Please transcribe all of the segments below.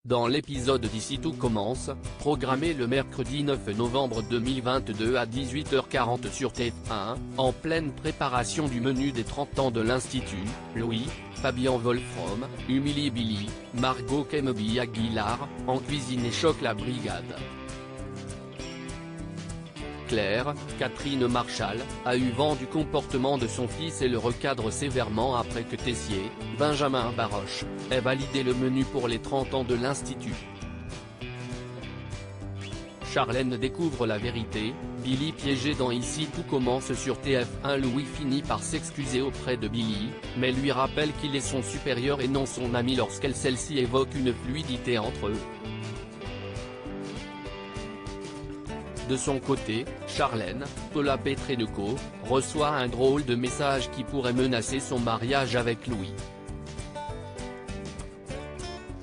Dans l'épisode d'Ici tout commence, programmé le mercredi 9 novembre 2022 à 18h40 sur TF1, en pleine préparation du menu des 30 ans de l'Institut, Louis, Fabian Wolfrom, humilie Billy, Margot Kemeby Aguilar, en cuisine et choque la brigade. Claire, Catherine Marchal, a eu vent du comportement de son fils et le recadre sévèrement après que Tessier, Benjamin Baroche, ait validé le menu pour les 30 ans de l'Institut. Charlène découvre la vérité, Billy piégé dans Ici tout commence sur TF1. Louis finit par s'excuser auprès de Billy, mais lui rappelle qu'il est son supérieur et non son ami celle-ci évoque une fluidité entre eux. De son côté, Charlène, Paula Petrenko, reçoit un drôle de message qui pourrait menacer son mariage avec Louis.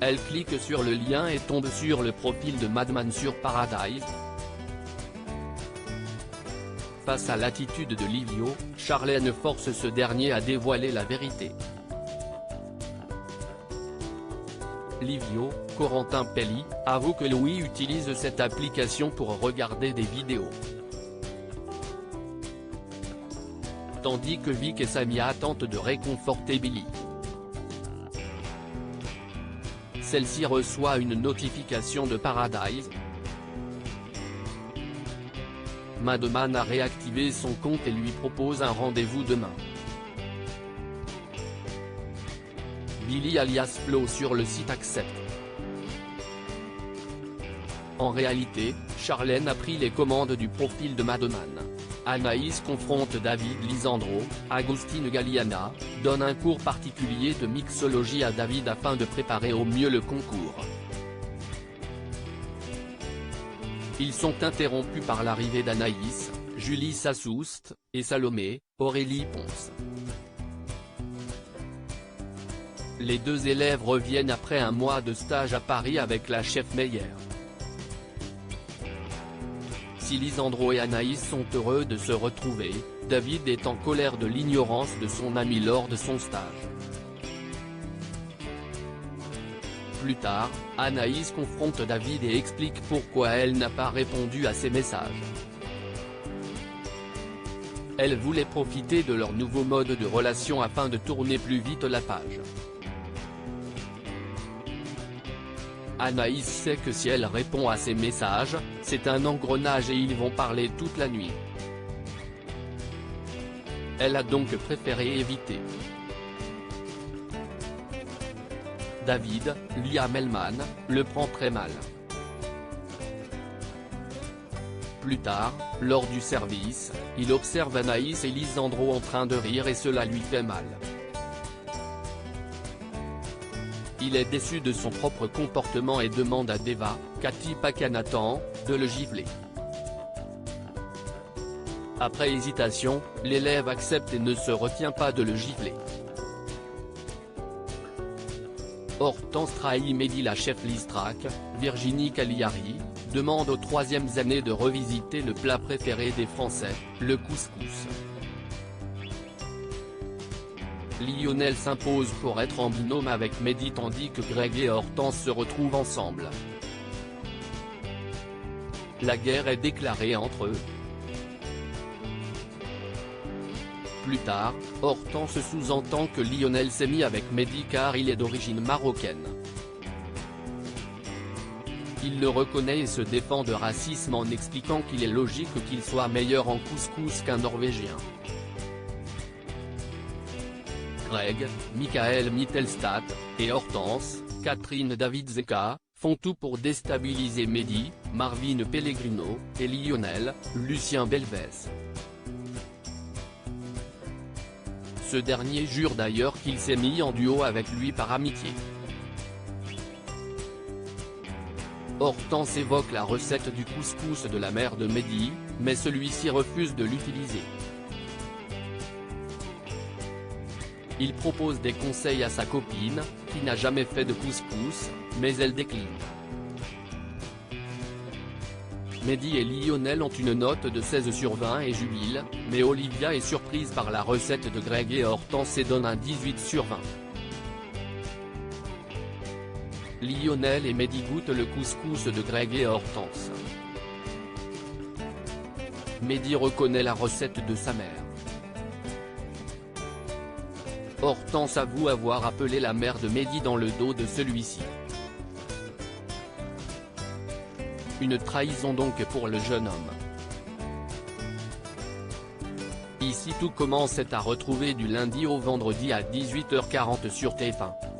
Elle clique sur le lien et tombe sur le profil de Madman sur Paradise. Face à l'attitude de Livio, Charlène force ce dernier à dévoiler la vérité. Livio, Corentin Pelli, avoue que Louis utilise cette application pour regarder des vidéos. Tandis que Vic et Samia tentent de réconforter Billy. Celle-ci reçoit une notification de Paradise. Madman a réactivé son compte et lui propose un rendez-vous demain. Billy alias Flo sur le site accepte. En réalité, Charlène a pris les commandes du profil de Madman. Anaïs confronte David Lisandro, Agustine Galliana, donne un cours particulier de mixologie à David afin de préparer au mieux le concours. Ils sont interrompus par l'arrivée d'Anaïs, Julie Sassoust, et Salomé, Aurélie Ponce. Les deux élèves reviennent après un mois de stage à Paris avec la chef Meyer. Si Lisandro et Anaïs sont heureux de se retrouver, David est en colère de l'ignorance de son ami lors de son stage. Plus tard, Anaïs confronte David et explique pourquoi elle n'a pas répondu à ses messages. Elle voulait profiter de leur nouveau mode de relation afin de tourner plus vite la page. Anaïs sait que si elle répond à ses messages, c'est un engrenage et ils vont parler toute la nuit. Elle a donc préféré éviter. David, Lia Melman, le prend très mal. Plus tard, lors du service, il observe Anaïs et Lisandro en train de rire et cela lui fait mal. Il est déçu de son propre comportement et demande à Deva, Cathy Pakanathan, de le gifler. Après hésitation, l'élève accepte et ne se retient pas de le gifler. Hortense trahit Mehdi. La chef Listrac, Virginie Cagliari, demande aux 3e années de revisiter le plat préféré des Français, le couscous. Lionel s'impose pour être en binôme avec Mehdi tandis que Greg et Hortense se retrouvent ensemble. La guerre est déclarée entre eux. Plus tard, Hortense sous-entend que Lionel s'est mis avec Mehdi car il est d'origine marocaine. Il le reconnaît et se défend de racisme en expliquant qu'il est logique qu'il soit meilleur en couscous qu'un Norvégien. Greg, Michael Mittelstadt, et Hortense, Catherine Davidzeka, font tout pour déstabiliser Mehdi, Marvin Pellegrino, et Lionel, Lucien Belvès. Ce dernier jure d'ailleurs qu'il s'est mis en duo avec lui par amitié. Hortense évoque la recette du couscous de la mère de Mehdi, mais celui-ci refuse de l'utiliser. Il propose des conseils à sa copine, qui n'a jamais fait de couscous, mais elle décline. Mehdi et Lionel ont une note de 16 sur 20 et jubilent, mais Olivia est surprise par la recette de Greg et Hortense et donne un 18 sur 20. Lionel et Mehdi goûtent le couscous de Greg et Hortense. Mehdi reconnaît la recette de sa mère. Hortense avoue avoir appelé la mère de Mehdi dans le dos de celui-ci. Une trahison donc pour le jeune homme. Ici tout commence est à retrouver du lundi au vendredi à 18h40 sur TF1.